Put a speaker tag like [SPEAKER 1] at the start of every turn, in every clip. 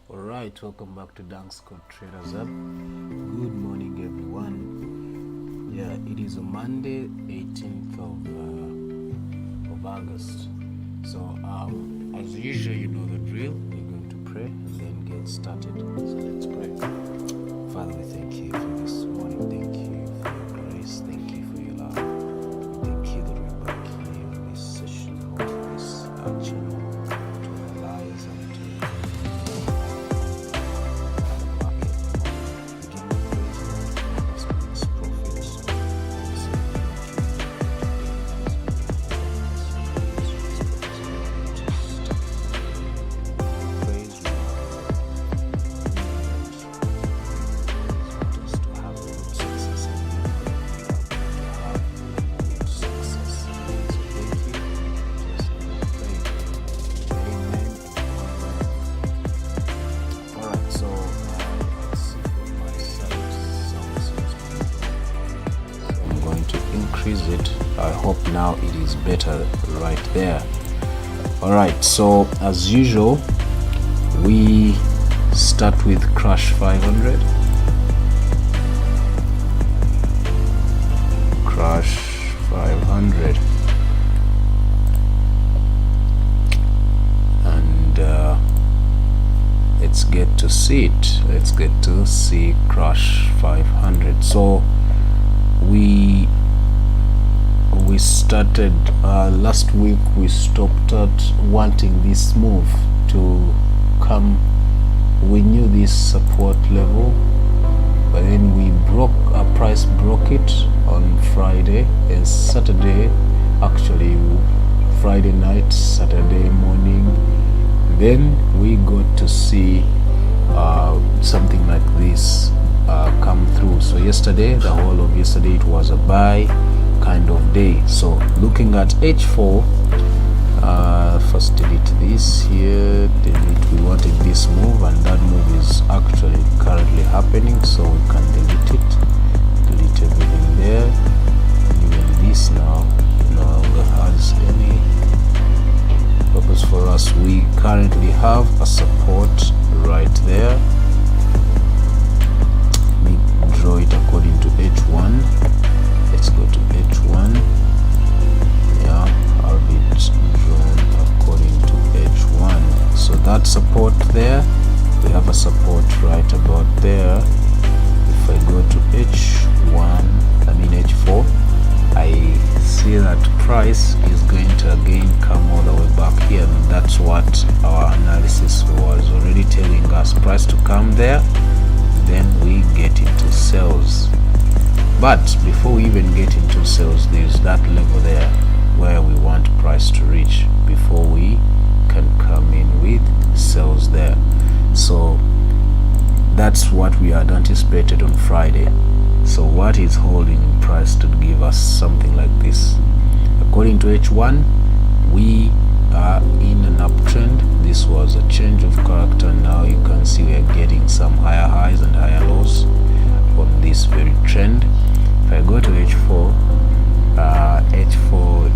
[SPEAKER 1] Alright, welcome back to Danks Code Traders Hub. Good morning, everyone. Yeah, it is a Monday, 18th of August. So, as usual, you know the drill. We're going to pray and then get started. So let's pray. Father, we thank you for this morning. Thank you for your grace. Thank you for your love. Thank you that we're back here in this session of this increase it. I hope now it is better right there. All right, so as usual, we start with crash 500. Crash 500. And let's get to see it. Let's get to see crash 500. So we started last week. We stopped at wanting this move to come. We knew this support level, but then we broke, our price broke it on Friday and Saturday, actually Friday night, Saturday morning. Then we got to see something like this come through. So yesterday, the whole of yesterday, it was a buy kind of day. So looking at H4, first delete this here, delete, we wanted this move, and that move is actually currently happening, so we can delete it, delete everything there. Even this now no longer has any purpose for us. We currently have a support right there. Let me draw it according to H1. Let's go to H1. Yeah, have it drawn according to H1. So that support there, we have a support right about there. If I go to H1, I mean H4, I see that price is going to again come all the way back here, and that's what our analysis was already telling us, price to come there, then we get into sales. But before we even get into sales, there's that level there where we want price to reach before we can come in with sales there. So that's what we had anticipated on Friday. So what is holding price to give us something like this? According to H1, we are in an uptrend. This was a change of character. Now you can see we are getting some higher highs and higher lows on this very trend. If I go to H4, H4,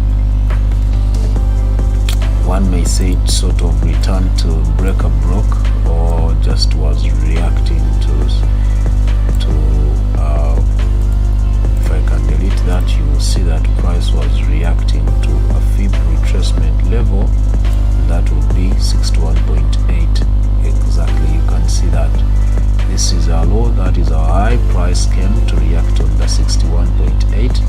[SPEAKER 1] one may say it sort of returned to break a broke, or just was reacting to if I can delete that, you will see that price was reacting to a fib retracement level. That would be 61.8 exactly. You can see that this is our low, that is our high. Price came to react on the 61.8.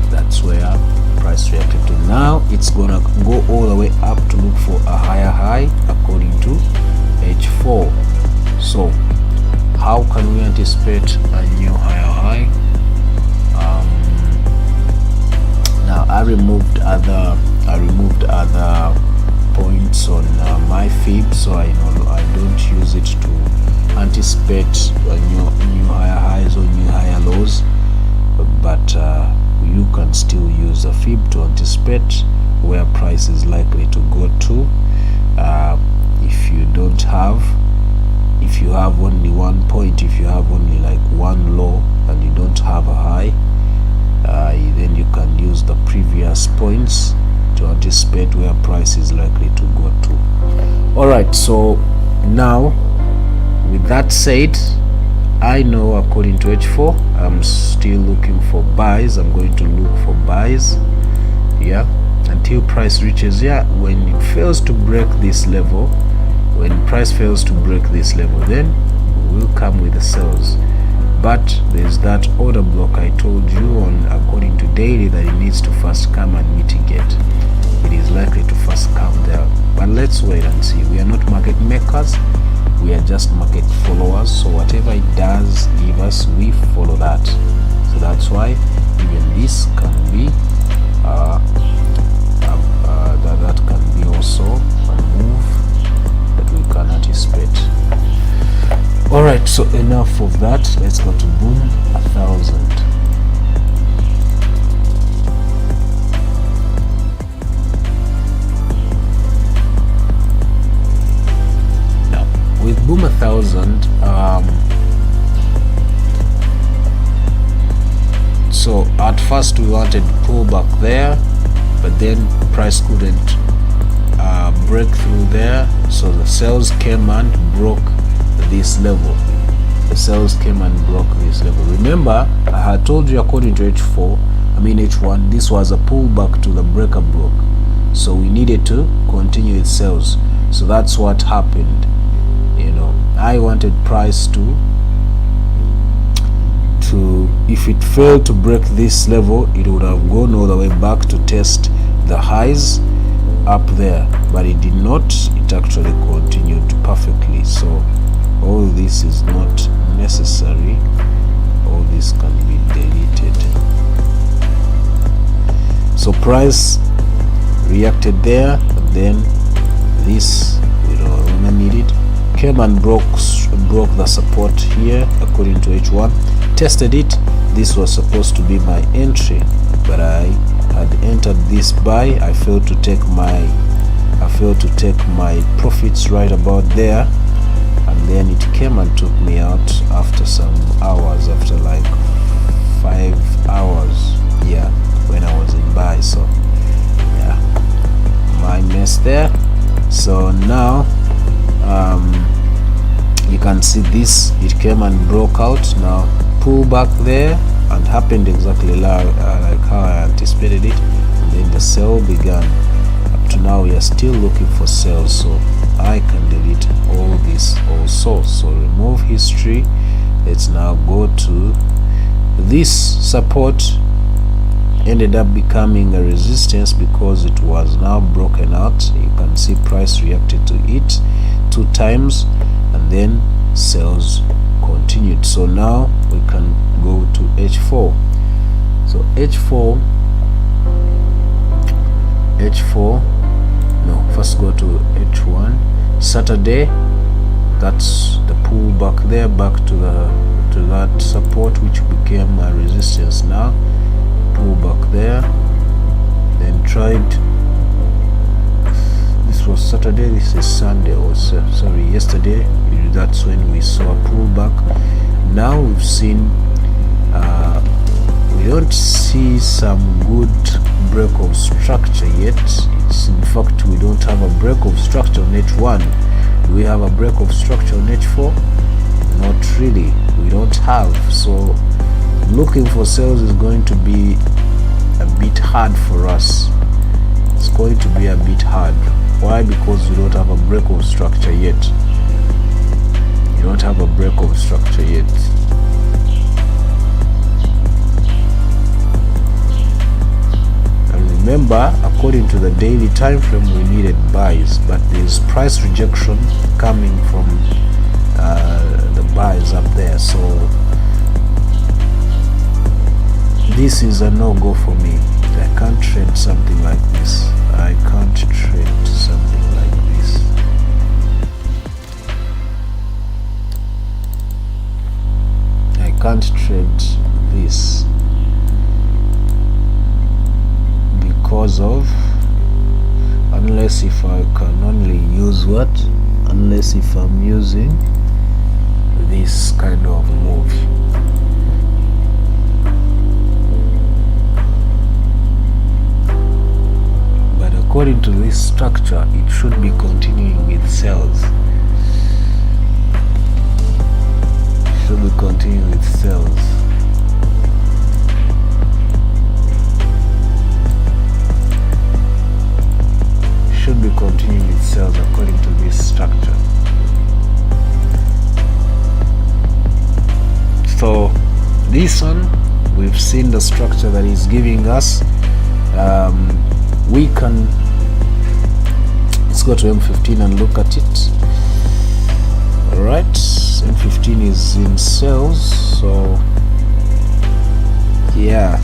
[SPEAKER 1] that's where price reacted to. Now it's gonna go all the way up to look for a higher high according to H4. So how can we anticipate a new higher high? Now I removed other points on my fib, so I don't use it to anticipate new higher highs or new higher lows, but you can still use a fib to anticipate where price is likely to go to. If you have only 1 point, if you have only like one low and you don't have a high, then you can use the previous points to anticipate where price is likely to go to. All right, so now with that said, I know according to H4 I'm still looking for buys. I'm going to look for buys, yeah, until price reaches here. When it fails to break this level, when price fails to break this level, then we'll come with the sales. But there's that order block I told you on according to daily that it needs to first come and mitigate. It is likely to first come there, but let's wait and see. We are not market makers, we are just market followers. So whatever it does give us, we follow that. So that's why even this can be that can be also a move that we can anticipate. All right, so enough of that. Let's go to boom 1000. Now with boom 1000, So at first we wanted pullback there, but then price couldn't break through there, so the sales came and broke this level. The sales came and broke this level. Remember, I had told you according to H1, this was a pullback to the breaker broke, so we needed to continue its sales. So that's what happened. You know, I wanted price to if it failed to break this level, it would have gone all the way back to test the highs up there, but it did not. It actually continued perfectly. So all this is not necessary. All this can be deleted. So price reacted there, but then this, we don't longer need it, came and broke the support here according to H1, tested it. This was supposed to be my entry, but I had entered this buy. I failed to take my profits right about there, and then it came and took me out after some hours, after like 5 hours, yeah, when I was in buy. So yeah, my mess there. So now you can see this, it came and broke out, now pull back there, and happened exactly like how I anticipated it, and then the sell began. Up to now we are still looking for sales, so I can delete all this also. So remove history. Let's now go to this support. Ended up becoming a resistance because it was now broken out. You can see price reacted to it 2 times, and then sales continued. So now we can go to H4. So H4, no, first go to H1. Saturday, that's the pull back there, back to that support which became a resistance. Now pull back there, then tried, this was Saturday, this is Sunday, or sorry, yesterday, that's when we saw a pullback. Now we've seen we don't see some good break of structure yet. It's in fact, we don't have a break of structure on H1. Do we have a break of structure on H4? Not really, we don't have. So looking for sales is going to be a bit hard for us. It's going to be a bit hard. Why? Because we don't have a break of structure yet. You don't have a break of structure yet. And remember, according to the daily time frame, we needed buys, but there's price rejection coming from the buys up there. So this is a no-go for me. I can't trade something like this. I can't trade something like this. I can't trade this because of, unless if I can only use what? Unless if I'm using this kind of move. According to this structure, it should be continuing with sales. Should be continuing with sales. Should be continuing with sales according to this structure. So this one, we've seen the structure that is giving us. We can, let's go to M15 and look at it. Alright, M15 is in sales, so yeah,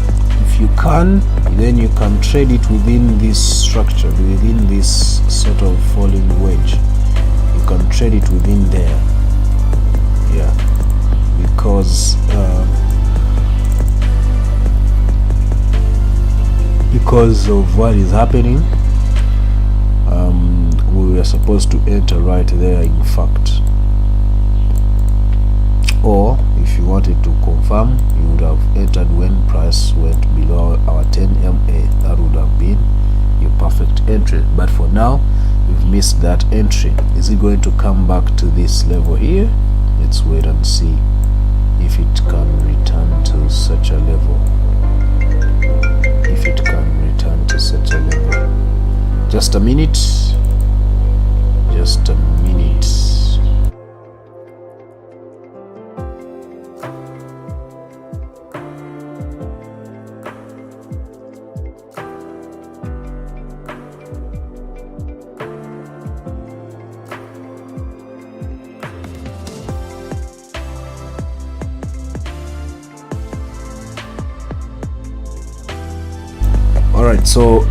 [SPEAKER 1] if you can, then you can trade it within this structure, within this sort of falling wedge. You can trade it within there, yeah, because of what is happening. We were supposed to enter right there, in fact, or if you wanted to confirm, you would have entered when price went below our 10 MA. That would have been your perfect entry. But for now, you've missed that entry. Is it going to come back to this level here? Let's wait and see if it can return to such a level. If it can return to such a level. Just a minute. Just a minute. Alright, so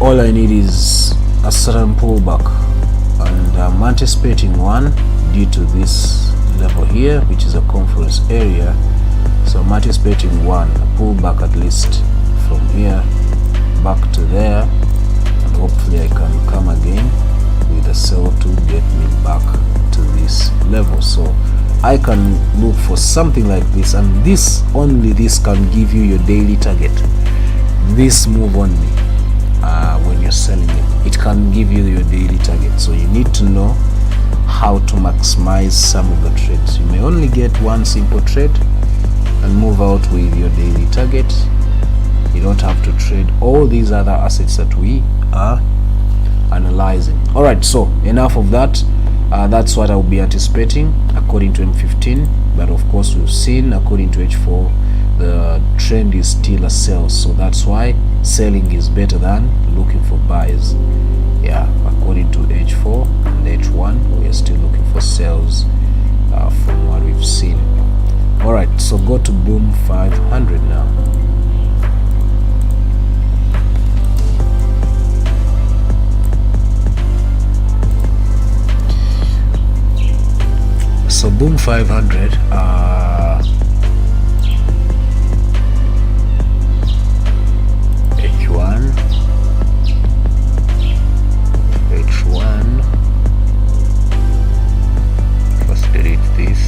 [SPEAKER 1] all I need is a certain pullback, and I'm anticipating one due to this level here, which is a conference area. So I'm anticipating one, a pullback at least from here back to there, and hopefully I can come again with a sell to get me back to this level. So I can look for something like this, and this, only this can give you your daily target. This move only, when you're selling it can give you your daily target. So you need to know how to maximize some of the trades. You may only get one simple trade and move out with your daily target. You don't have to trade all these other assets that we are analyzing. Alright, so enough of that. That's what I'll be anticipating according to M15, but of course we've seen according to H4 the trend is still a sell, so that's why selling is better than looking for buys. Yeah, according to H4 and H1 we are still looking for sells from what we've seen. Alright, so go to Boom 500 now. So Boom 500, H1, first delete this.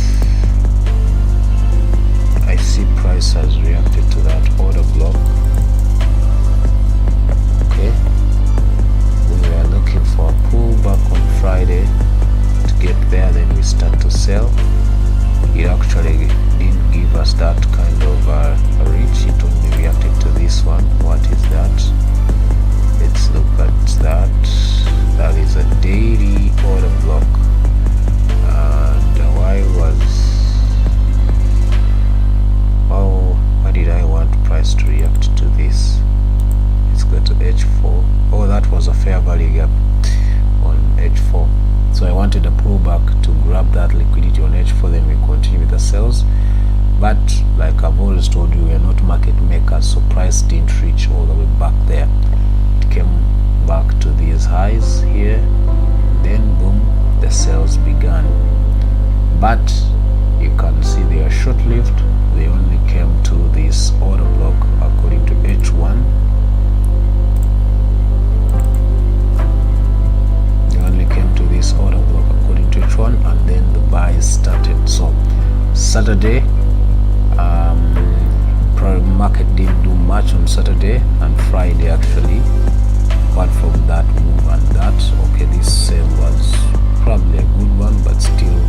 [SPEAKER 1] I see price has reacted to that order block. Okay, we were looking for a pullback on Friday. Get there, then we start to sell. It actually didn't give us that kind of a reach. It only reacted to this one. What is that? Let's look at that. That is a daily order block, and why did I want price to react to this? Let's go to H4. Oh, that was a fair value gap on H4. So I wanted a pullback to grab that liquidity on H4, then we continue with the sales. But like I've always told you, we are not market makers, so price didn't reach all the way back there. It came back to these highs here, then boom, the sales began. But you can see they are short-lived. They only came to this order block according to H1. This order block according to H1, and then the buys started. So Saturday, market didn't do much on Saturday and Friday actually, apart from that move and that. Okay, this sale was probably a good one, but still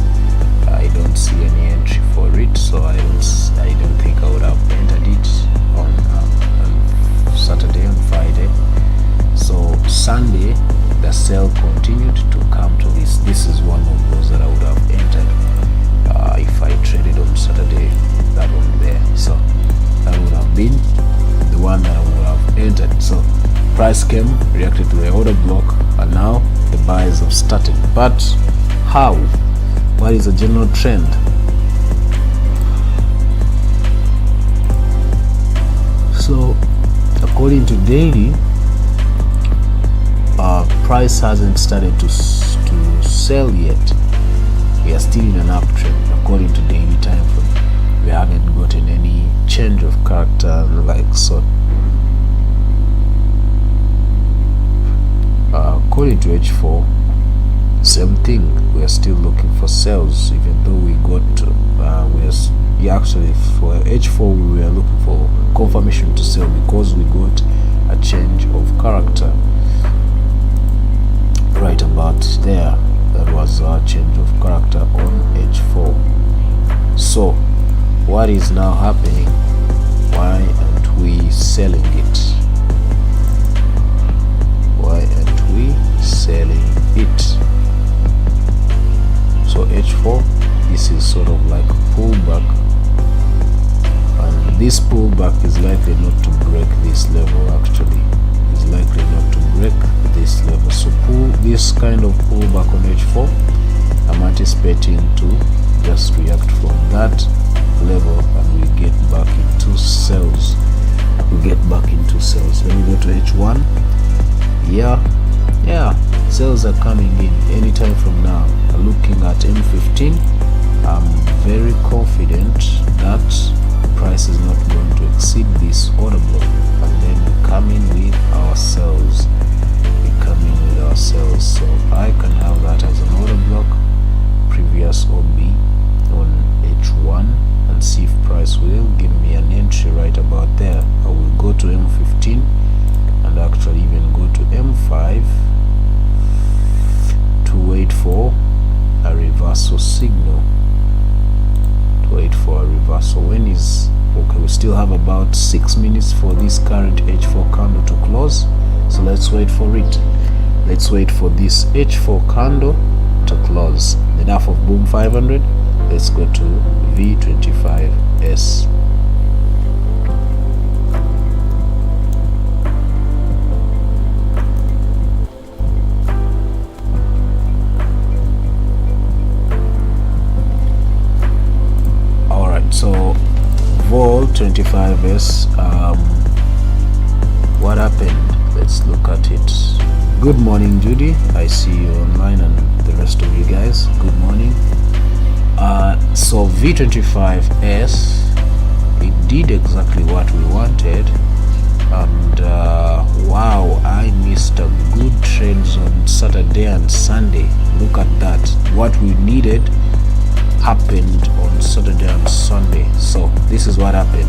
[SPEAKER 1] I don't see any entry for it, so I don't think I would have entered it on Saturday and Friday. So Sunday the sale continued to come to this. This is one of those that I would have entered if I traded on Saturday, that one there. So that would have been the one that I would have entered. So price came, reacted to the order block, and now the buys have started. But how? What is the general trend? So according to daily, price hasn't started to sell yet. We are still in an uptrend according to daily time frame. We haven't gotten any change of character like so. According to H4, same thing, we are still looking for sales, even though we got actually for H4 we were looking for confirmation to sell because we got a change of character right about there. That was our change of character on H4. So what is now happening? Why aren't we selling it? Why aren't we selling it? So H4, this is sort of like a pullback, and this pullback is likely not to break this level. Actually, is likely not to break this level. So this kind of pullback on H4, I'm anticipating to just react from that level and we get back into sales. Let me go to H1. Yeah, sales are coming in anytime from now. Looking at M15, I'm very confident that price is not going to exceed this order block, and then we come in with our sales. So I can have that as an order block, previous OB on H1, and see if price will give me an entry right about there. I will go to M15 and actually even go to M5 to wait for a reversal signal. When is okay? We still have about 6 minutes for this current H4 candle to close, so let's wait for it. Let's wait for this H4 candle to close. Enough of boom 500. Let's go to V25S. So Vol 25S, what happened? Let's look at it. Good morning, Judy. I see you online, and the rest of you guys, good morning. So V25S, it did exactly what we wanted, and wow, I missed a good trades on Saturday and Sunday. Look at that. What we needed happened on Saturday and Sunday. So this is what happened.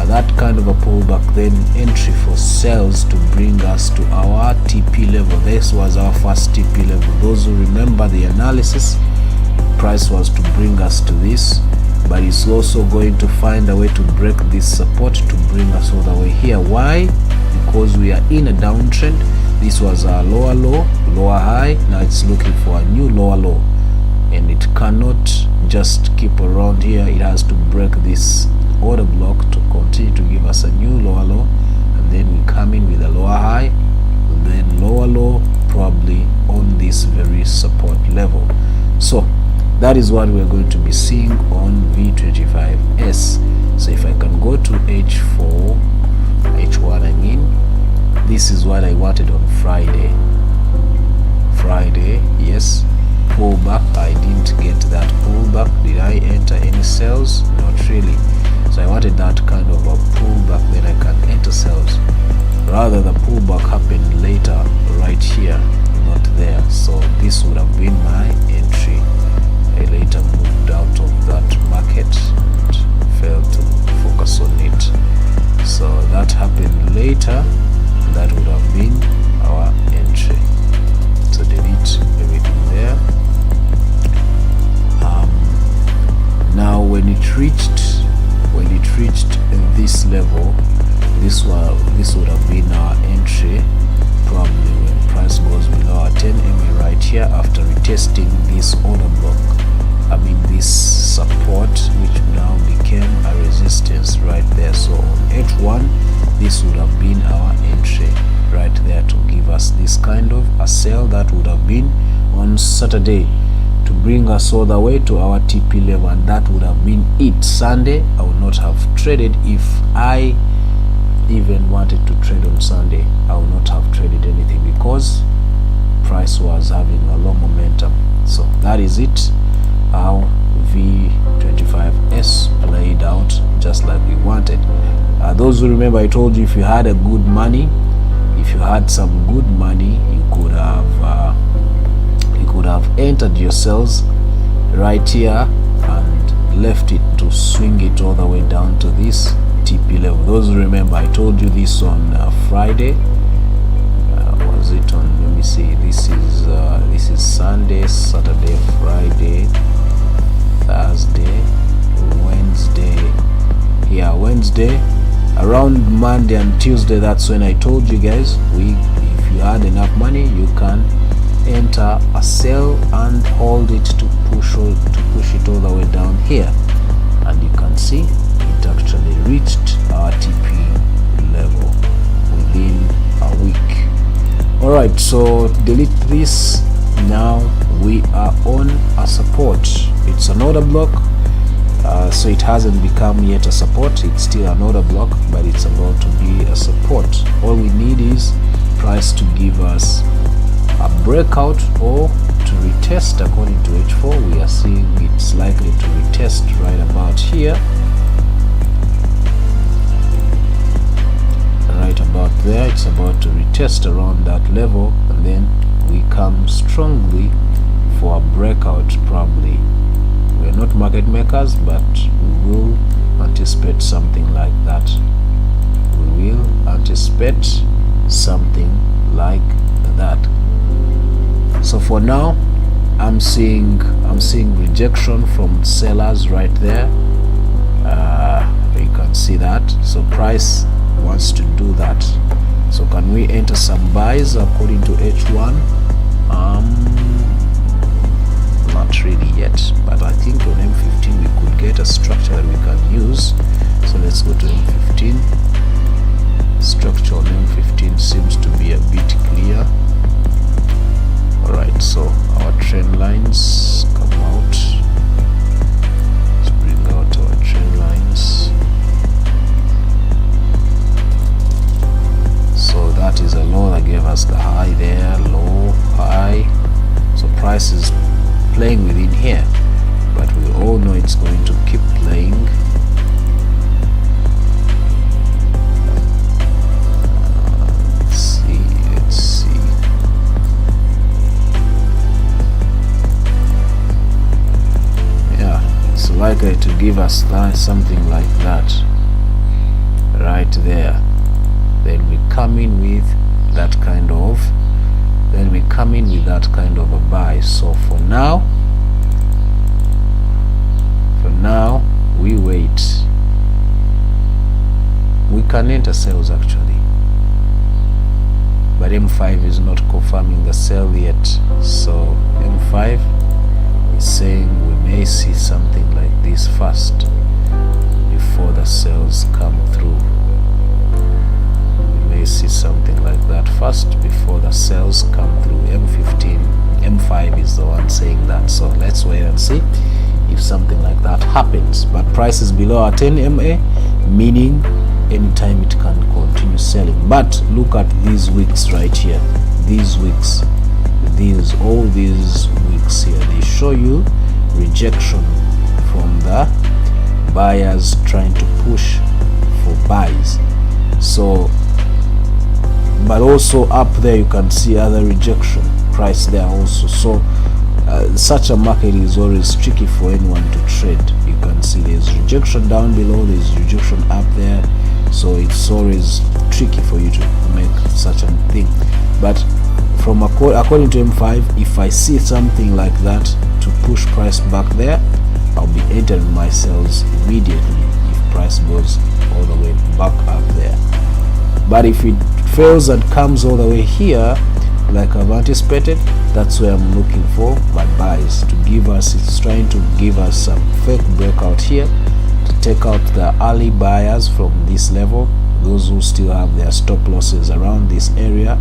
[SPEAKER 1] That kind of a pullback, then entry for sales to bring us to our TP level. This was our first TP level. Those who remember the analysis, price was to bring us to this, but it's also going to find a way to break this support to bring us all the way here. Why? Because we are in a downtrend. This was our lower low, lower high. Now it's looking for a new lower low, and it cannot just keep around here. It has to break this order block to continue to give us a new lower low, and then we come in with a lower high, then lower low, probably on this very support level. So that is what we're going to be seeing on V25S. So if I can go to H1, I mean, this is what I wanted on Friday, yes, pullback. I didn't get that pullback. Did I enter any sales? Not really. So I wanted that kind of a pullback, then I can enter sales. Rather, the pullback happened later, right here, not there. So this would have been my entry. I later moved out of that market and failed to focus on it. So that happened later. That would have been our entry. So delete everything there. Now when it reached this level, this would have been our entry, probably when price goes below our 10 EMA right here after retesting this order block. I mean this support, which now became a resistance right there. So on H1, this would have been our entry right there to give us this kind of a sell. That would have been on Saturday to bring us all the way to our TP level, and that would have been it. Sunday, I would not have traded. If I even wanted to trade on Sunday, I would not have traded anything because price was having a low momentum. So that is it, how V25S played out just like we wanted. Those who remember, I told you if you had some good money, you could would have entered your sales right here and left it to swing it all the way down to this TP level. Those who remember, I told you this on Friday. Was it on, let me see, this is Sunday, Saturday, Friday, Thursday, Wednesday. Yeah, Wednesday, around Monday and Tuesday, that's when I told you guys, if you had enough money, you can enter a sell and hold it to push it all the way down here, and you can see it actually reached our TP level within a week. All right, so delete this. Now we are on a support. It's an order block, so it hasn't become yet a support. It's still an order block, but it's about to be a support. All we need is price to give us a breakout or to retest. According to H4, we are seeing it's likely to retest right about here, right about there. It's about to retest around that level, and then we come strongly for a breakout. Probably we're not market makers, but we will anticipate something like that. We will anticipate something like that. So for now, I'm seeing rejection from sellers right there. You can see that. So price wants to do that. So can we enter some buys according to H1? Not really yet, but I think on M15 we could get a structure that we can use. So let's go to M15. Structure on M15 seems to be a bit clear. Alright, so our trend lines come out. Let's bring out our trend lines. So that is a low that gave us the high there, low, high. So price is playing within here, but we all know it's going to keep playing. Let's see. Yeah, it's likely to give us something like that right there. Then we come in with that kind of a buy. So for now we wait. We can enter sales actually, but M5 is not confirming the sell yet. So M5 is saying we may see something like this first before the sales come through. See something like that first before the sales come through. M5 is the one saying that. So let's wait and see if something like that happens. But price is below our 10 MA, meaning anytime it can continue selling. But look at these wicks right here. These wicks, all these wicks here, they show you rejection from the buyers trying to push for buys. So but also up there you can see other rejection price there also. So such a market is always tricky for anyone to trade. You can see there's rejection down below, there's rejection up there, so it's always tricky for you to make such a thing. But from according to M5, if I see something like that to push price back there, I'll be entering my sales immediately if price goes all the way back up there. But if it fails and comes all the way here like I've anticipated, that's where I'm looking for my buys to give us. It's trying to give us some fake breakout here to take out the early buyers from this level, those who still have their stop losses around this area.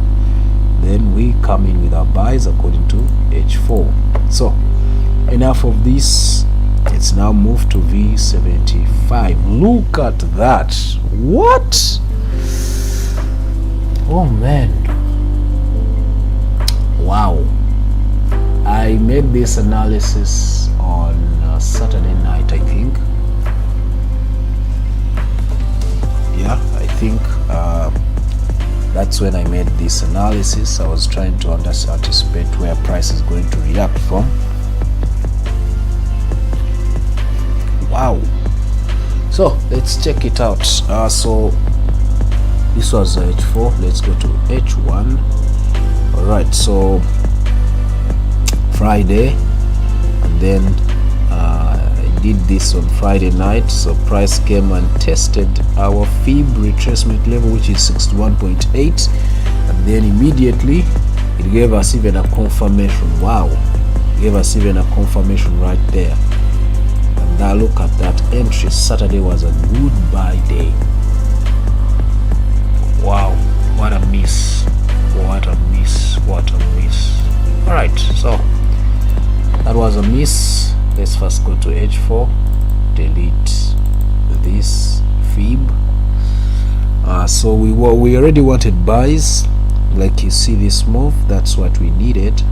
[SPEAKER 1] Then we come in with our buys according to H4. So enough of this. It's now moved to V75. Look at that. What? Oh man, wow. I made this analysis on Saturday night, I think. Yeah, I think that that's when I made this analysis. I was trying to anticipate where price is going to react from. Wow. So let's check it out. So this was H4. Let's go to H1. All right, so Friday, and then I did this on Friday night. So price came and tested our fib retracement level, which is 61.8, and then immediately it gave us even a confirmation. Wow, it gave us even a confirmation right there. And now look at that entry. Saturday was a good buy day. Wow, what a miss, what a miss, what a miss. All right, so that was a miss. Let's first go to H4, delete this fib. So we already wanted buys, like you see this move, that's what we needed,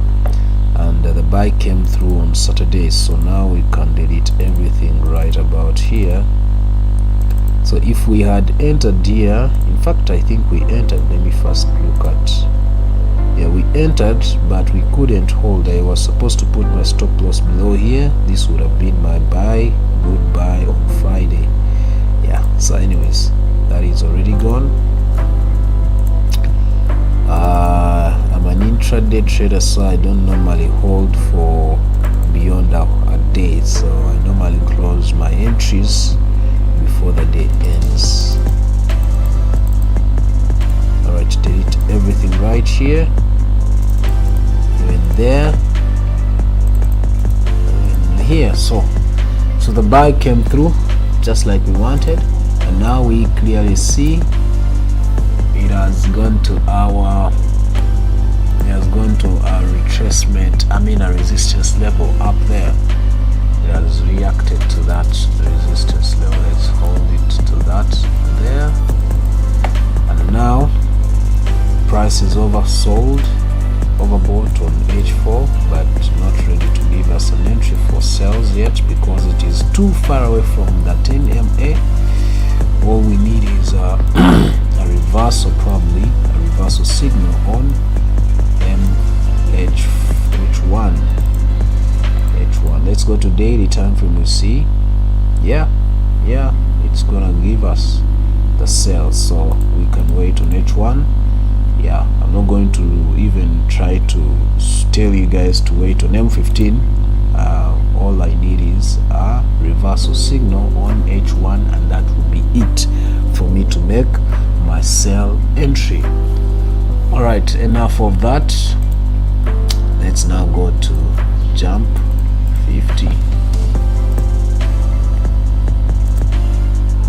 [SPEAKER 1] and the buy came through on Saturday. So now we can delete everything right about here. So if we had entered here, in fact I think we entered, let me first look at, yeah, we entered but we couldn't hold. I was supposed to put my stop loss below here. This would have been my buy, good buy on Friday. Yeah, so anyways, that is already gone. I'm an intraday trader, so I don't normally hold for beyond a day, so I normally close my entries before the day ends. Alright, delete everything right here, even there, and here. So the buy came through just like we wanted, and now we clearly see it has gone to our retracement, I mean a resistance level up there. It has reacted to that resistance level. Let's hold it to that there, and now price is oversold, overbought on H4, but not ready to give us an entry for sales yet because it is too far away from the 10 MA. All we need is a reversal, probably a reversal signal on H1. Let's go to daily time frame. We see, yeah, it's gonna give us the sell, so we can wait on H1. Yeah, I'm not going to even try to tell you guys to wait on M15. All I need is a reversal signal on H1, and that will be it for me to make my sell entry. All right, enough of that. Let's now go to jump 50,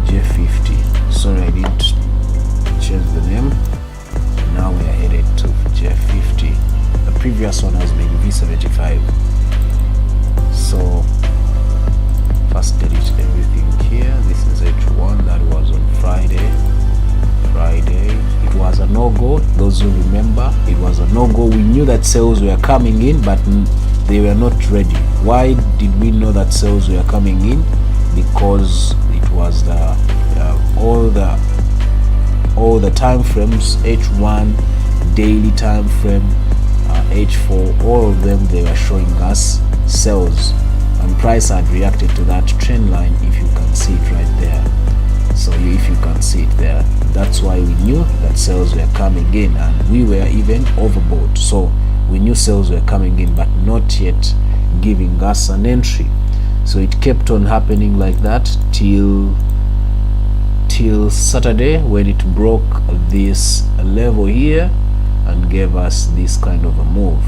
[SPEAKER 1] J50. Sorry, I didn't change the name. Now we are headed to J50. The previous one has been V75. So first delete everything here. This is H1. That was on Friday. It was a no-go. Those who remember, it was a no-go. We knew that sales were coming in, but they were not ready. Why did we know that sales were coming in? Because it was the all the time frames, H1, daily time frame, H4, all of them, they were showing us sales, and price had reacted to that trend line. If you can see it right there, so if you can see it there, that's why we knew that sales were coming in, and we were even overbought. So we knew sales were coming in, but not yet giving us an entry. So it kept on happening like that till Saturday, when it broke this level here and gave us this kind of a move.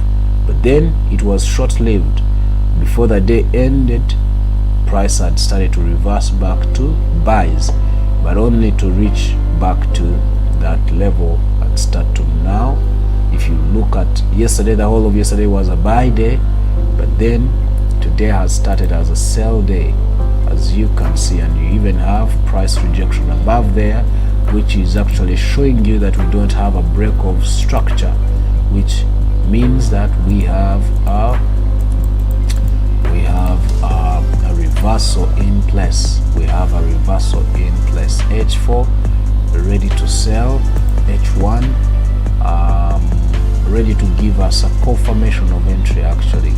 [SPEAKER 1] But then it was short-lived. Before the day ended, price had started to reverse back to buys, but only to reach back to that level and start to now. If you look at yesterday, the whole of yesterday was a buy day, but then today has started as a sell day, as you can see, and you even have price rejection above there, which is actually showing you that we don't have a break of structure, which means that we have a reversal in place. We have a reversal in place. H4 ready to sell, H1 ready to give us a confirmation of entry actually.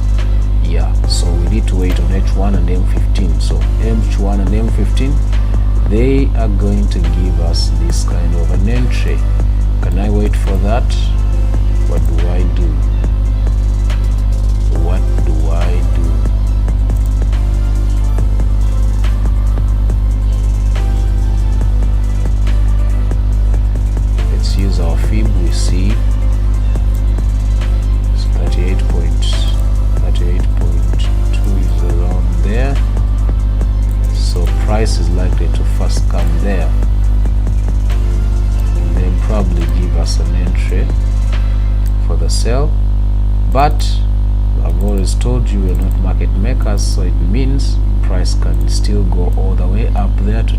[SPEAKER 1] Yeah, so we need to wait on H1 and M15. So H1 and M15, they are going to give us this kind of an entry. Can I wait for that? What do I do? What do I do? Let's use our fib. We see it's 38.2 is around there. So price is likely to first come there and then probably give us an entry for the sell. But I've always told you we're not market makers, so it means price can still go all the way up there to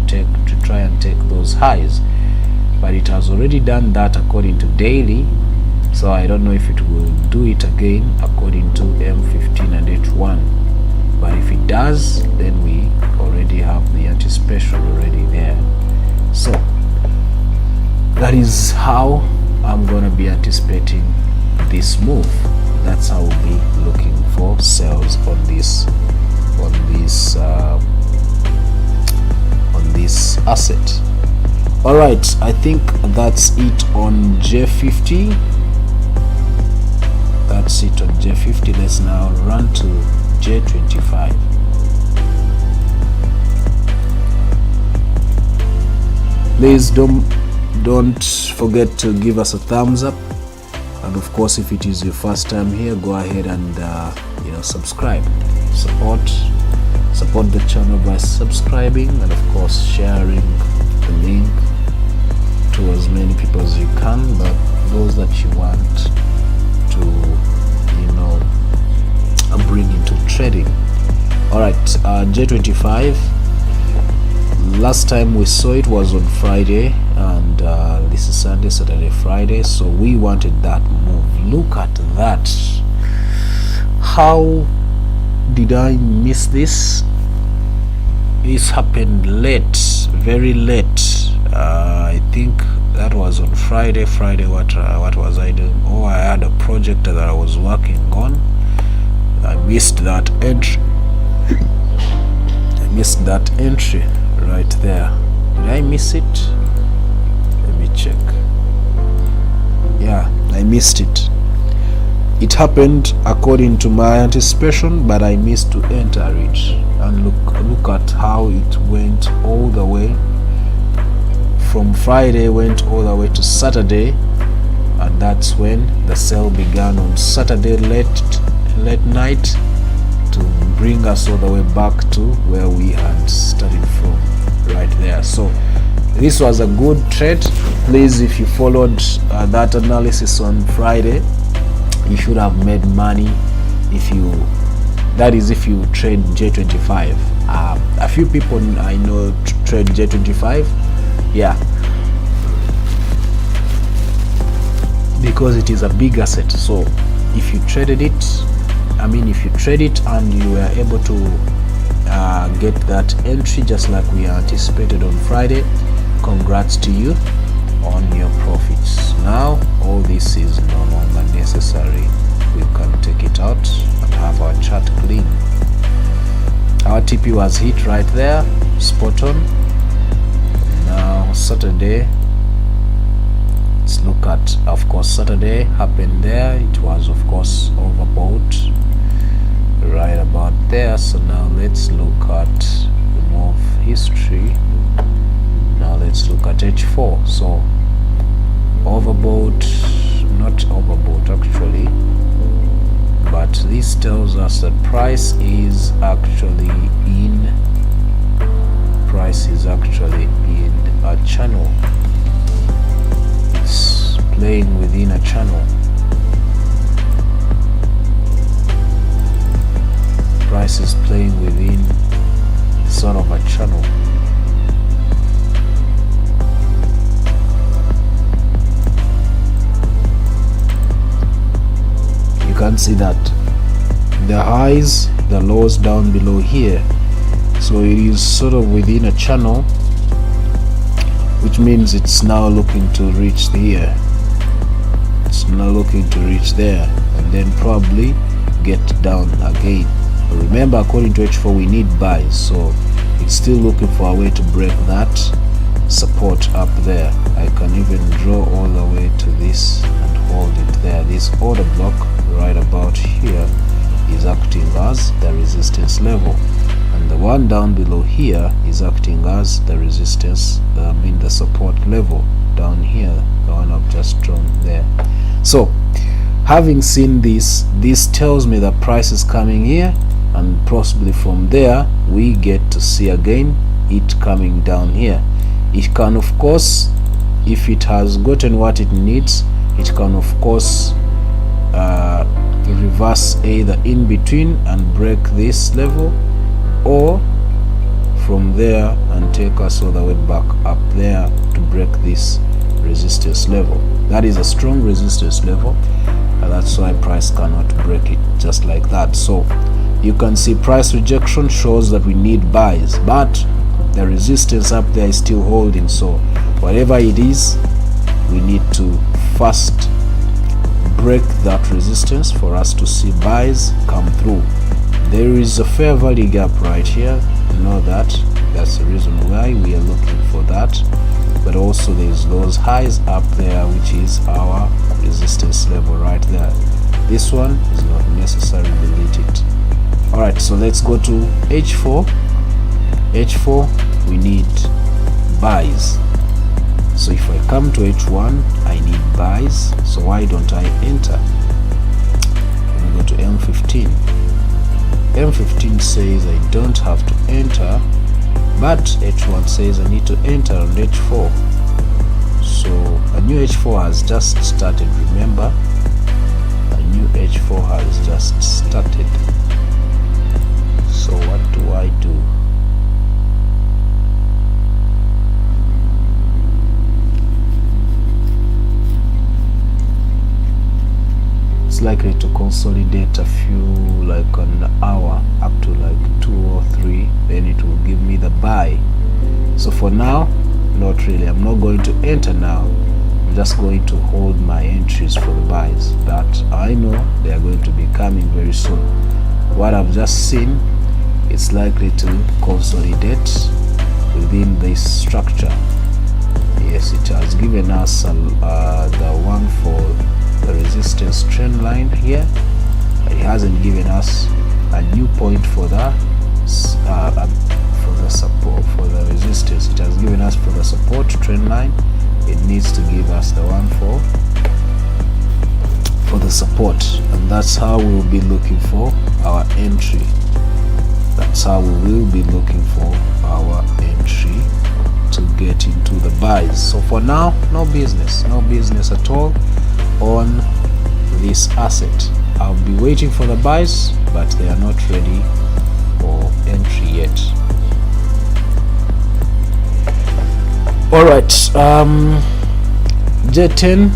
[SPEAKER 1] try and take those highs. But it has already done that according to daily, so I don't know if it will do it again according to M15 and H1. But if it does, then we already have the anticipation already there. So that is how I'm gonna be anticipating this move. That's how we'll be looking for sells on this asset. All right, I think that's it on J50. That's it on J50. Let's now run to J25. Please don't forget to give us a thumbs up, and of course if it is your first time here, go ahead and subscribe. Support the channel by subscribing, and of course sharing the link to as many people as you can, but those that you want to bring into trading. All right, J25, last time we saw it was on Friday, and this is Sunday, Saturday, Friday, so we wanted that move. Look at that. How did I miss this? This happened late, very late. I think that was on Friday. What was I doing? Oh, I had a project that I was working on. I missed that entry. I missed that entry right there. Did I miss it? Let me check. Yeah, I missed it. It happened according to my anticipation, but I missed to enter it. And look at how it went all the way from Friday, went all the way to Saturday, and that's when the sell began on Saturday late night to bring us all the way back to where we had started from right there. So this was a good trade. Please, if you followed that analysis on Friday, you should have made money if you trade J25. A few people I know trade J25, yeah, because it is a big asset. So if you traded it, if you trade it and you were able to get that entry just like we anticipated on Friday, congrats to you on your profits. Now all this is no longer necessary. We can take it out and have our chart clean. Our TP was hit right there, spot on. Now Saturday, let's look at, of course, Saturday happened there. It was of course overbought right about there. So now let's look at the move history. Now let's look at H4. So overbought, not overbought actually, but this tells us that price is actually in a channel. It's playing within a channel. Price is playing within sort of a channel. You can see that the highs, the lows down below here, so it is sort of within a channel, which means it's now looking to reach here. it's not looking to reach there, and then probably get down again. But remember, according to H4 we need buys, so it's still looking for a way to break that support up there. I can even draw all the way to this and hold it there. This order block right about here is acting as the resistance level, and the one down below here is acting as the resistance, the support level down here, the one I've just drawn there. So having seen this tells me that price is coming here, and possibly from there we get to see again it coming down here. It can, of course, if it has gotten what it needs, it can of course reverse either in between and break this level, or from there and take us all the way back up there to break this resistance level. That is a strong resistance level, and that's why price cannot break it just like that. So you can see price rejection shows that we need buys, but the resistance up there is still holding. So whatever it is, we need to first break that resistance for us to see buys come through. There is a fair value gap right here, know that. That's the reason why we are looking for that. But also there's those highs up there, which is our resistance level right there. This one is not necessary, delete it. Alright, so let's go to H4. H4, we need buys. So if I come to H1, I need buys. So why don't I enter? Let me go to M15. M15 says I don't have to enter, but H1 says I need to enter on H4. So a new H4 has just started. Remember, a new H4 has just started. So what do I do? It's likely to consolidate a few, like an hour up to like 2 or 3, then it will give me the buy. So for now, not really. I'm not going to enter now. I'm just going to hold my entries for the buys, but I know they are going to be coming very soon. What I've just seen, it's likely to consolidate within this structure. Yes, it has given us the one for the resistance trend line here, but it hasn't given us a new point for the support, for the resistance. It has given us for the support trend line. It needs to give us the one for the support, and that's how we will be looking for our entry. That's how we will be looking for our entry to get into the buys. So for now, no business at all on this asset. I'll be waiting for the buys, but they are not ready for entry yet. Alright, J10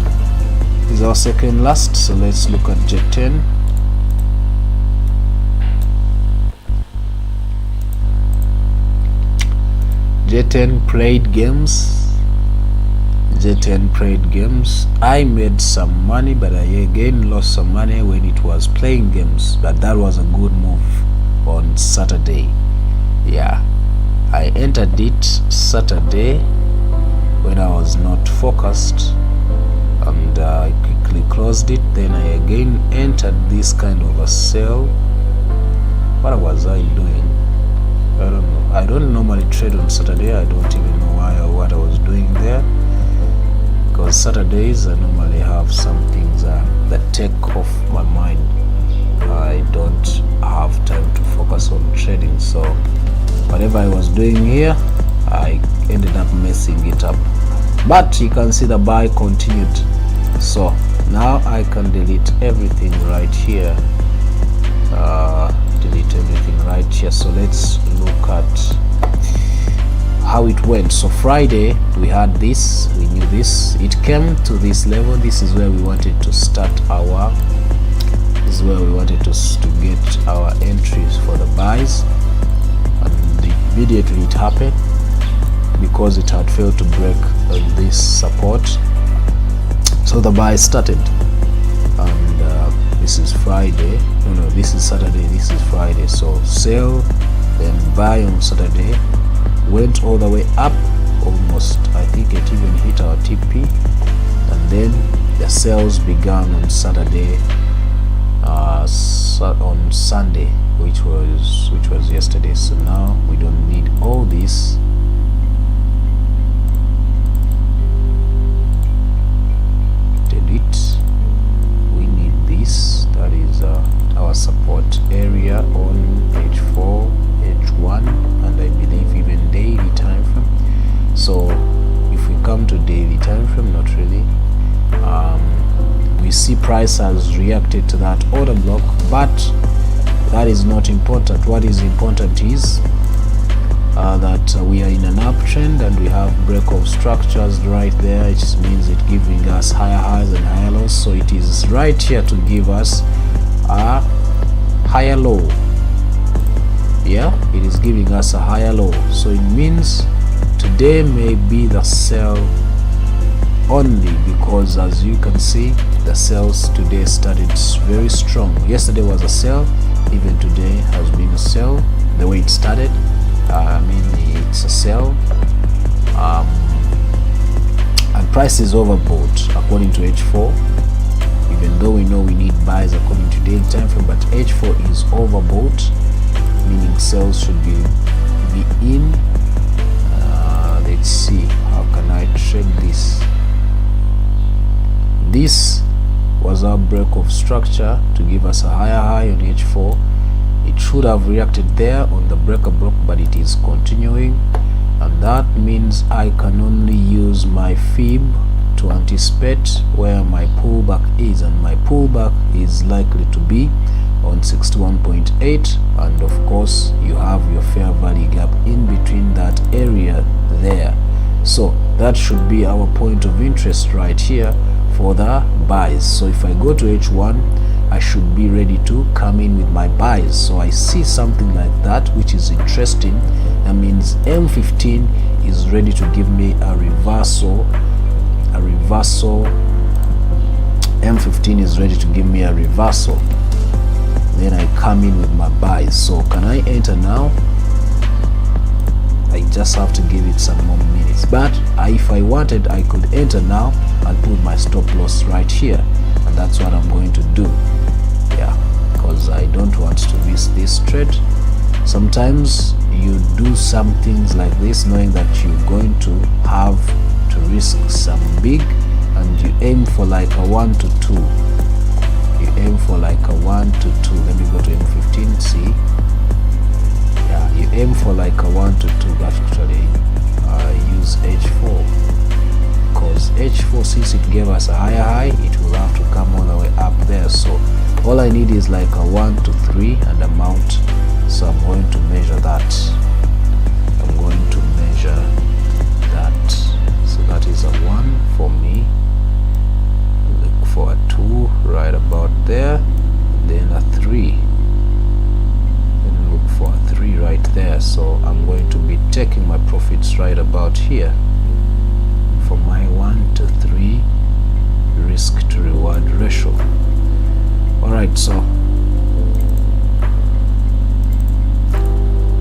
[SPEAKER 1] is our second last, so let's look at J10. J10 played games. I made some money, but I again lost some money when it was playing games, but that was a good move on Saturday. Yeah, I entered it Saturday when I was not focused, and I quickly closed it. Then I again entered this kind of a sell. What was I doing? I don't know. I don't normally trade on Saturday. I don't even know why or what I was doing there, because Saturdays I normally have some things that take off my mind. I don't have time to focus on trading, so whatever I was doing here, I ended up messing it up. But you can see the buy continued. So now I can delete everything right here. So let's look at how it went. So Friday we had this, we knew this, it came to this level. This is where we wanted to start our, this is where we wanted to get our entries for the buys, and immediately it happened because it had failed to break this support. So the buy started. and this is Friday. No, this is Saturday, this is Friday. So sell, then buy on Saturday, went all the way up almost, I think it even hit our TP, and then the sales began on Saturday, on Sunday, which was yesterday. So now we don't need all this. Delete. We need this. That is our support area on H4, H1, and I believe even daily time frame. So if we come to daily time frame, not really, we see price has reacted to that order block, but that is not important. What is important is that we are in an uptrend and we have break of structures right there. It just means it giving us higher highs and higher lows. So it is right here to give us a higher low. Yeah, it is giving us a higher low. So it means today may be the sell only, because as you can see, the sales today started very strong. Yesterday was a sell, even today has been a sell. The way it started, I mean, it's a sell, and price is overbought according to H4, even though we know we need buys according to daily time frame, but H4 is overbought, meaning sales should be in. Let's see, how can I trade this? This was our break of structure to give us a higher high on H4. It should have reacted there on the breaker block, but it is continuing, and that means I can only use my fib to anticipate where my pullback is, and my pullback is likely to be on 61.8, and of course you have your fair value gap in between that area there. So that should be our point of interest right here for the buys. So if I go to H1, I should be ready to come in with my buys. So I see something like that, which is interesting. That means M15 is ready to give me a reversal. M15 is ready to give me a reversal. Then I come in with my buys. So can I enter now? I just have to give it some more minutes, but if I wanted, I could enter now and put my stop loss right here, and that's what I'm going to do. Yeah, because I don't want to risk this trade. Sometimes you do some things like this knowing that you're going to have to risk some big, and you aim for like a 1 to 2. You aim for like a 1 to 2. Let me go to M15, see. Yeah, you aim for like a 1 to 2. Actually, use H4, because H4, since it gave us a higher high, it will have to come all the way up there. So all I need is like a 1 to 3 and a mount. So I'm going to measure that. I'm going to measure that. So that is a 1 for me. Look for a 2 right about there, then a 3. Look for a 3 right there. So I'm going to be taking my profits right about here for my 1 to 3 risk to reward ratio. Alright, so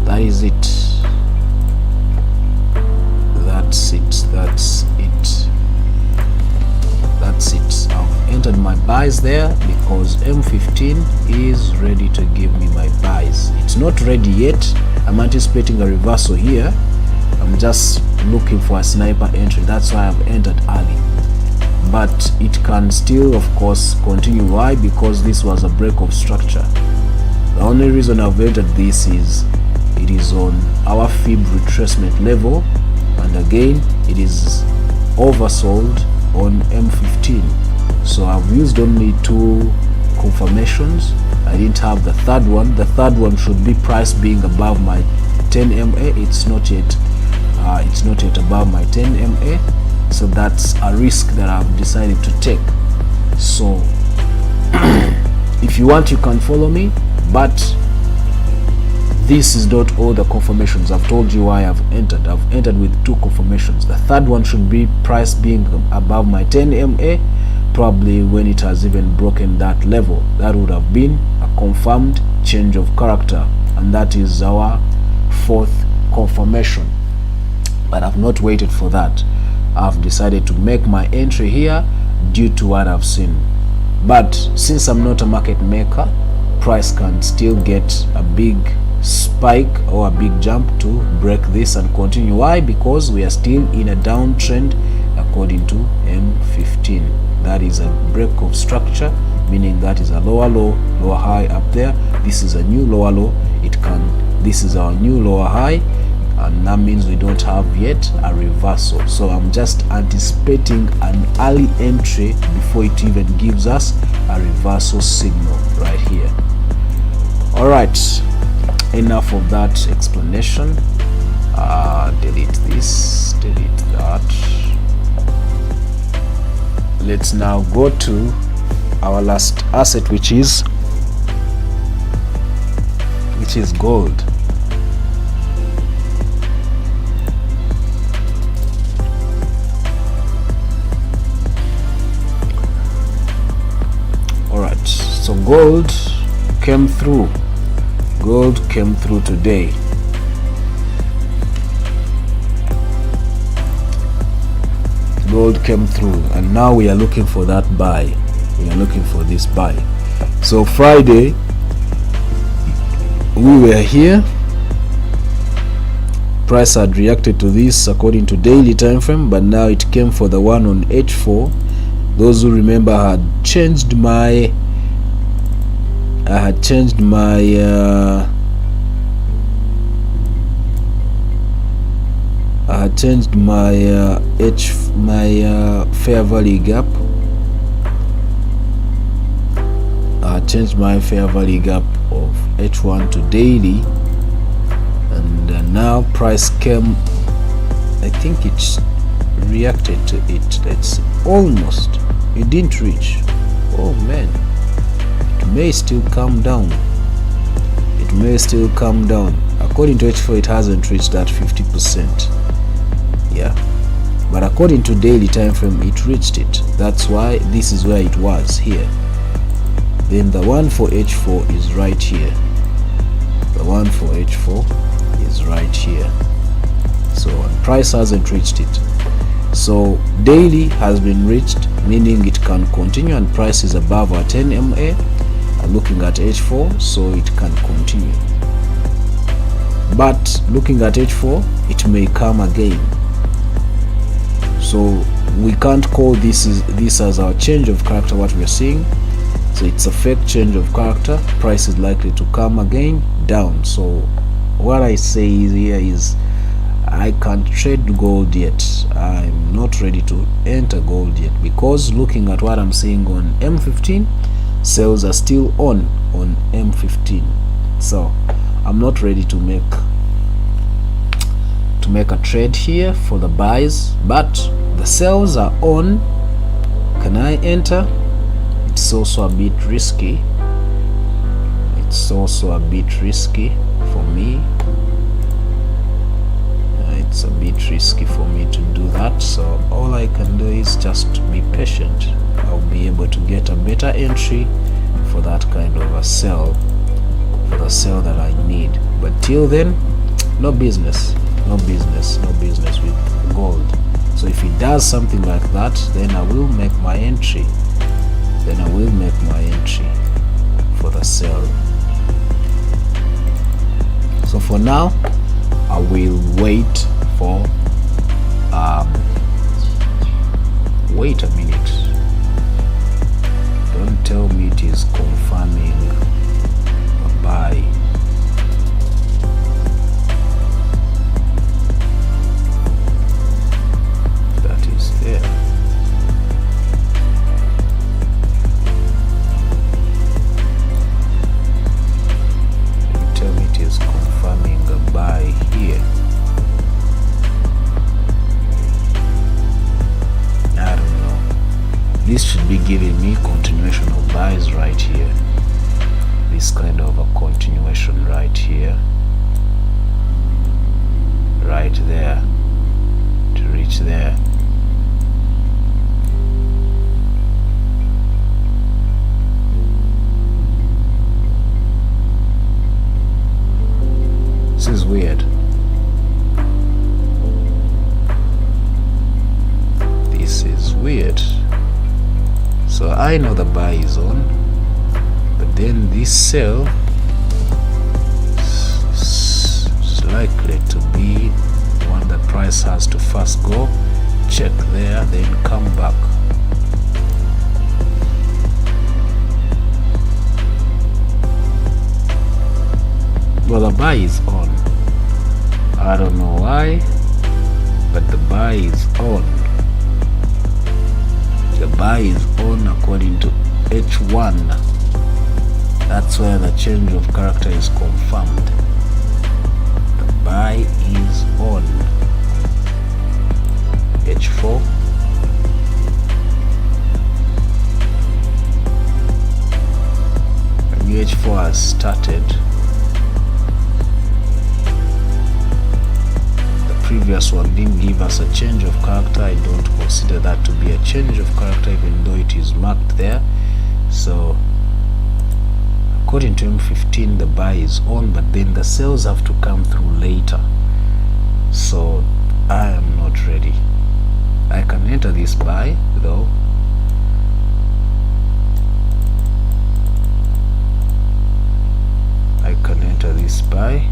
[SPEAKER 1] that is it. That's it. I've entered my buys there because M15 is ready to give me my buys. It's not ready yet. I'm anticipating a reversal here. I'm just looking for a sniper entry. That's why I've entered early. But it can still, of course, continue. Why? Because this was a break of structure. The only reason I've entered this is it is on our fib retracement level, and again it is oversold on M15. So I've used only 2 confirmations. I didn't have the third one. The third one should be price being above my 10 MA. It's not yet above my 10 MA. So that's a risk that I've decided to take. So if you want, you can follow me, but this is not all the confirmations. I've told you why I've entered. I've entered with 2 confirmations. The third one should be price being above my 10 MA probably when it has even broken that level, that would have been a confirmed change of character, and that is our fourth confirmation. But I've not waited for that. I've decided to make my entry here due to what I've seen. But since I'm not a market maker, price can still get a big spike or a big jump to break this and continue. Why? Because we are still in a downtrend according to M15. That is a break of structure, meaning that is a lower low, lower high up there. This is a new lower low. This is our new lower high, and that means we don't have yet a reversal. So I'm just anticipating an early entry before it even gives us a reversal signal right here. All right, enough of that explanation. Delete this, delete that. Let's now go to our last asset, which is gold. All right, so gold came through. Gold came through today. Gold came through, and now we are looking for that buy. We are looking for this buy. So Friday we were here, price had reacted to this according to daily time frame, but now it came for the one on H4. Those who remember, I had changed my fair value gap. I changed my fair value gap of H1 to daily, and now price came, I think it's reacted to it. It's almost, it didn't reach. Oh man, it may still come down. It may still come down. According to H4, it hasn't reached that 50%. Yeah, but according to daily time frame, it reached it. That's why this is where it was here. Then the one for H4 is right here. The one for H4 is right here. So price hasn't reached it. So daily has been reached, meaning it can continue, and price is above our 10 MA. I'm looking at H4, so it can continue. But looking at H4, it may come again. So we can't call this as our change of character, what we're seeing. So it's a fake change of character. Price is likely to come again down. So what I say here is I can't trade gold yet. I'm not ready to enter gold yet, because looking at what I'm seeing on M15, sales are still on M15. So I'm not ready to make a trade here for the buys, but the sales are on. Can I enter? It's also a bit risky. It's also a bit risky for me. It's a bit risky for me to do that, so all I can do is just be patient. I'll be able to get a better entry for that kind of a sell, for the sell that I need. But till then, no business with gold. So if it does something like that, then I will make my entry. For the sell. So for now, I will wait for wait a minute. Don't tell me it is confirming a buy. That is there. Confirming a buy here. I don't know. This should be giving me continuation of buys right here. This kind of a continuation right here. Right there. To reach there. right now the buy is on, but then this sell is likely to be one that price has to first go check there, then come back. Well, the buy is on. I don't know why, but the buy is on. The buy is on according to H1. That's where the change of character is confirmed. The buy is on. H4. A new H4 has started. Previous one didn't give us a change of character. I don't consider that to be a change of character, even though it is marked there. So according to M15, the buy is on, but then the sales have to come through later. So I am not ready. I can enter this buy though. I can enter this buy.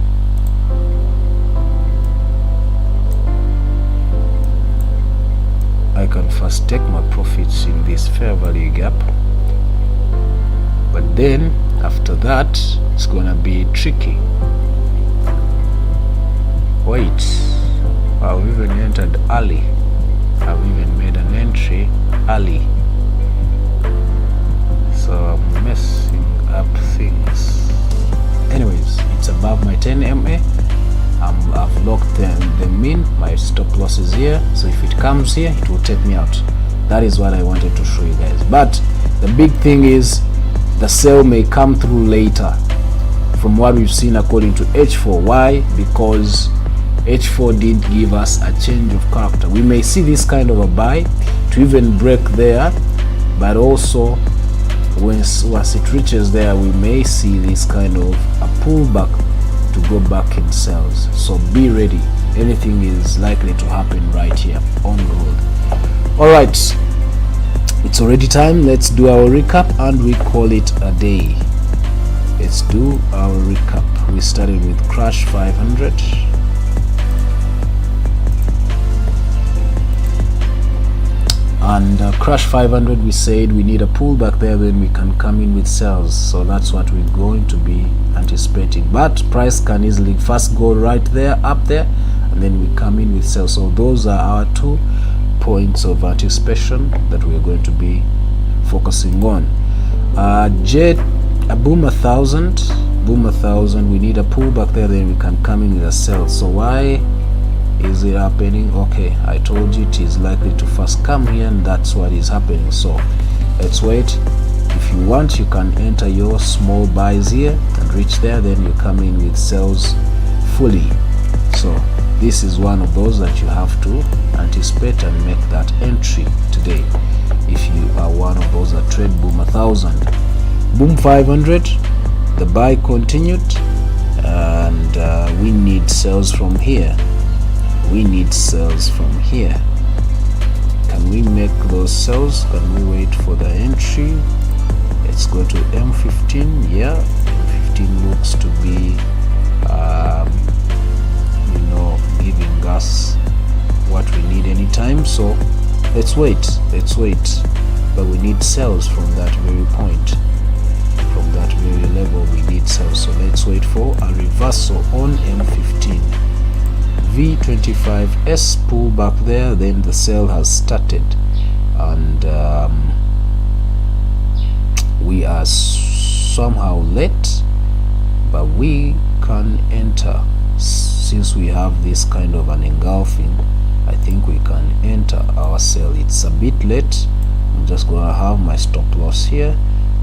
[SPEAKER 1] I can first take my profits in this fair value gap, but then after that it's gonna be tricky. Wait, I've even entered early. I've even made an entry early, so I'm messing up things. Anyways, it's above my 10 MA. I've locked them in. My stop loss is here, so if it comes here it will take me out. That is what I wanted to show you guys. But the big thing is the sell may come through later from what we've seen according to H4. Why? Because H4 did give us a change of character. We may see this kind of a buy to even break there, but also once it reaches there we may see this kind of a pullback to go back in sales. So be ready, anything is likely to happen right here on gold. All right, it's already time. Let's do our recap and we call it a day. Let's do our recap. We started with crash 500, and crash 500 we said we need a pullback there, then we can come in with sales. So that's what we're going to be anticipating, but price can easily first go right there, up there, and then we come in with sales. So those are our 2 points of anticipation that we are going to be focusing on. Boom 1000, we need a pullback there, then we can come in with a sell. So why is it happening? Okay, I told you it is likely to first come here, and that's what is happening. So let's wait. If you want, you can enter your small buys here and reach there, then you come in with sales fully. So this is one of those that you have to anticipate and make that entry today if you are one of those that trade boom 1000. Boom 500, the buy continued, and we need sales from here. We need sales from here. Can we make those sales? Can we wait for the entry? Let's go to M15. Yeah, M15 looks to be giving us what we need anytime. So let's wait, but we need sales from that very point, from that very level. We need sales, so let's wait for a reversal on M15. V25S pull back there, then the sell has started, and we are somehow late, but we can enter. Since we have this kind of an engulfing, I think we can enter our sell. It's a bit late. I'm just gonna have my stop loss here.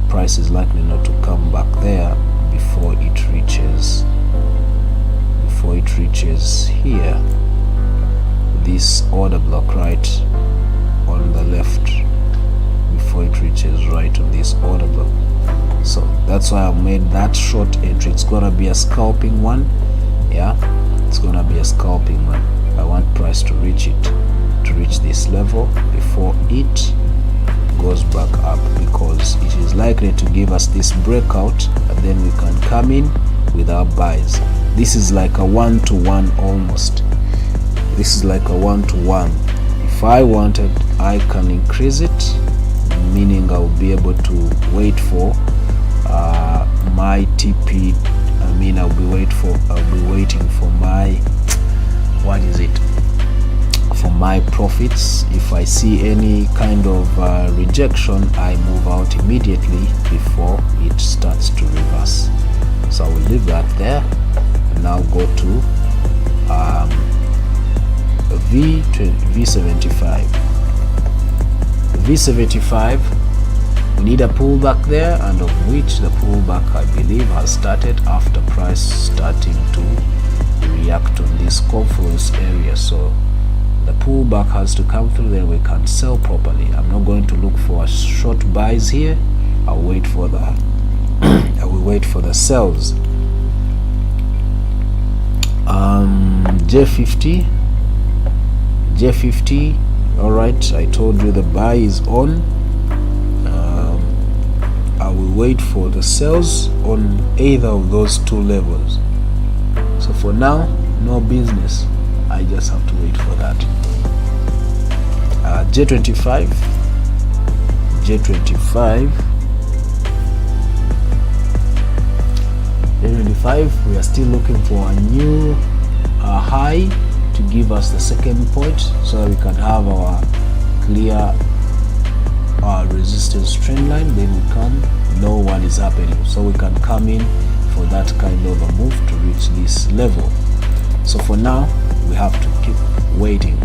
[SPEAKER 1] Price is likely not to come back there before it reaches here, this order block right on the left, before it reaches right on this order block. So that's why I made that short entry. It's gonna be a scalping one. Yeah, it's gonna be a scalping one. I want price to reach it, to reach this level before it goes back up, because it is likely to give us this breakout, and then we can come in with our buys. This is like a one-to-one almost. This is like a one-to-one. If I wanted, I can increase it, meaning I'll be able to wait for my TP. I mean, I'll be waiting for my, what is it, for my profits. If I see any kind of rejection, I move out immediately before it starts to reverse. So I will leave that there and now go to V75. V75, we need a pullback there, and of which the pullback, I believe, has started after price starting to react on this confluence area. So the pullback has to come through, then we can sell properly. I'm not going to look for short buys here. I'll wait for the I will wait for the sells. J50, all right, I told you the buy is on. I will wait for the sells on either of those two levels. So for now, no business, I just have to wait for that. J25, we are still looking for a new high to give us the second point, so that we can have our clear resistance trend line. Then we come, no one is happening, so we can come in for that kind of a move to reach this level. So for now, we have to keep waiting.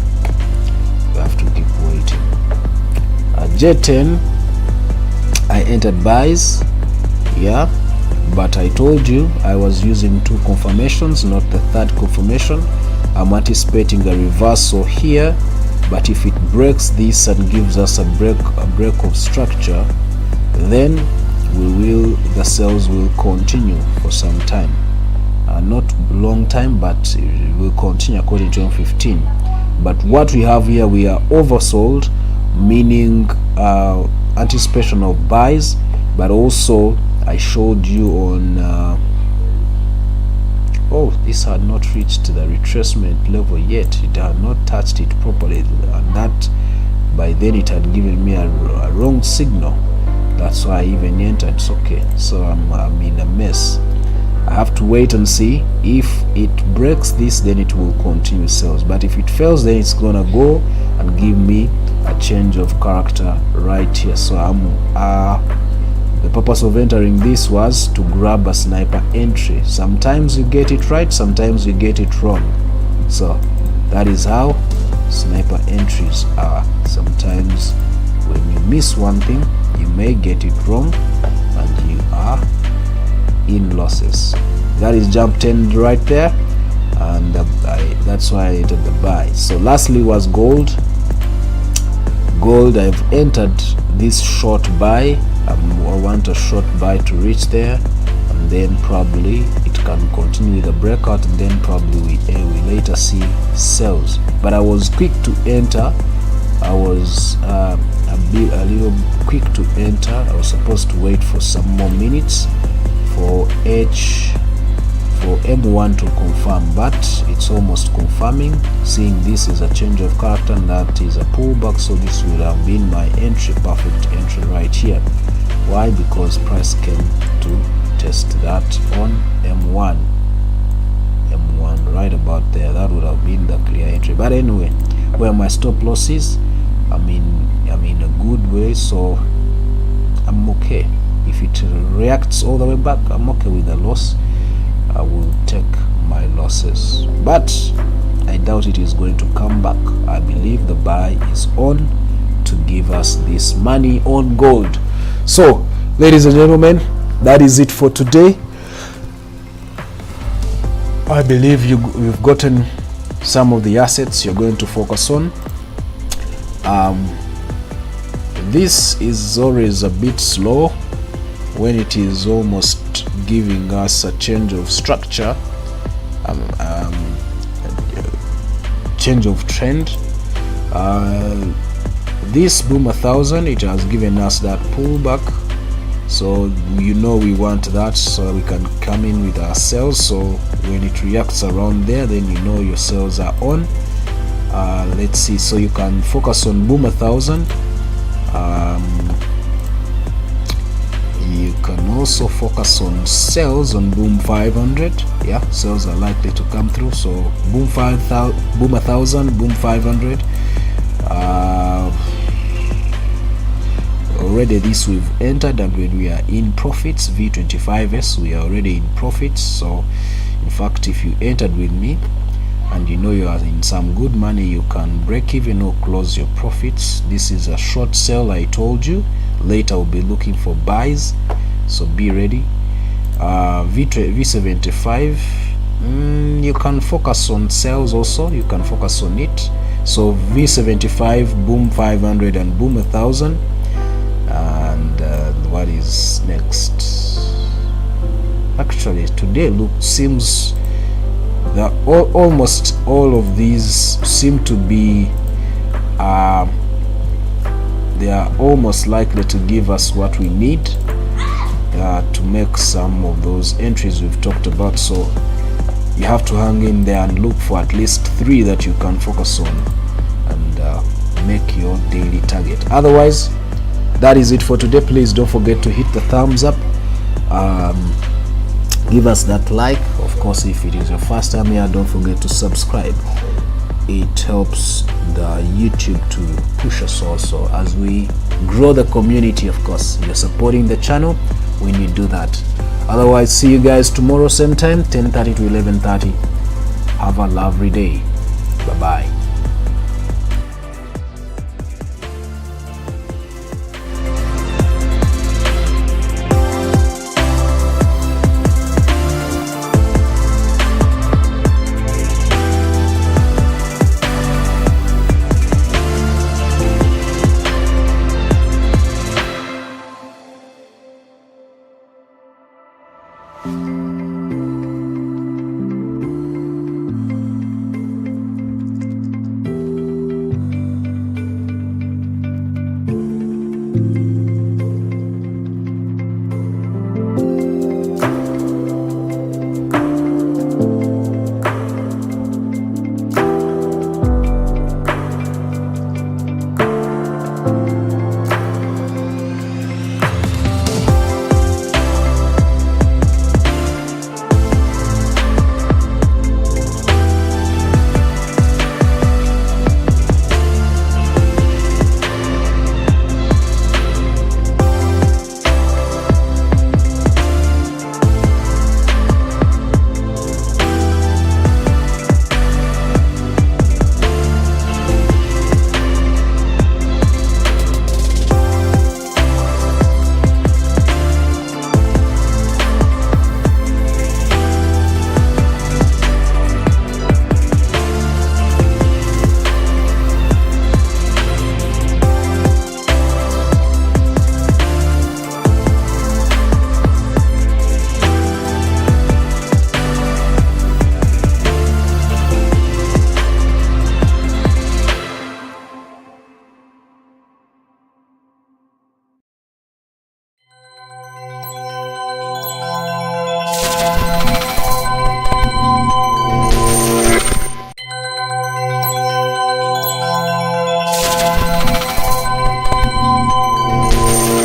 [SPEAKER 1] J10, I entered buys, yeah, but I told you I was using two confirmations, not the third confirmation. I'm anticipating a reversal here, but if it breaks this and gives us a break of structure, then the sales will continue for some time, not long time, but it will continue according to M15. But what we have here, we are oversold, meaning anticipation of buys, but also I showed you on this had not reached the retracement level yet. It had not touched it properly, and that by then it had given me a wrong signal. That's why I even entered. It's okay, so I'm in a mess. I have to wait and see. If it breaks this, then it will continue sales, but if it fails, then it's gonna go and give me a change of character right here. So the purpose of entering this was to grab a sniper entry. Sometimes you get it right, sometimes you get it wrong. So that is how sniper entries are. Sometimes when you miss one thing, you may get it wrong and you are in losses. That is jump 10 right there, and that's why I entered the buy. So lastly was gold. I've entered this short buy. I want a short buy to reach there, and then probably it can continue with a breakout, and then probably we later see sells. But I was quick to enter. I was a little quick to enter. I was supposed to wait for some more minutes for M1 to confirm, but it's almost confirming, seeing this is a change of character and that is a pullback. So this would have been my entry, perfect entry right here. Why? Because price came to test that on M1 right about there. That would have been the clear entry. But anyway, where my stop loss is, I'm in a good way, so I'm okay. If it reacts all the way back, I'm okay with the loss. I will take my losses, but I doubt it is going to come back. I believe the buy is on to give us this money on gold. So ladies and gentlemen, that is it for today. I believe you've gotten some of the assets you're going to focus on. This is always a bit slow when it is almost giving us a change of structure, change of trend. this boom 1000, it has given us that pullback, so you know we want that, so we can come in with our sales. So when it reacts around there, then you know your sales are on. Let's see, so you can focus on boom 1000. You can also focus on sales on boom 500. Yeah, sales are likely to come through. So boom 1000, boom 500. Already this we've entered, and when we are in profits, V25s, we are already in profits. So in fact, if you entered with me and you know you are in some good money, you can break even or close your profits. This is a short sale, I told you. Later we'll be looking for buys, so be ready. V75, you can focus on sales also, you can focus on it. So V75, boom 500 and boom 1000. And what is next? Actually today seems that almost all of these seem to be they are almost likely to give us what we need to make some of those entries we've talked about. So you have to hang in there and look for at least 3 that you can focus on and make your daily target. Otherwise, that is it for today. Please don't forget to hit the thumbs up, give us that like. Of course, if it is your first time here, don't forget to subscribe. It helps the YouTube to push us also as we grow the community. Of course, you're supporting the channel when you do that. Otherwise, see you guys tomorrow same time, 10:30 to 11:30. Have a lovely day. Bye bye.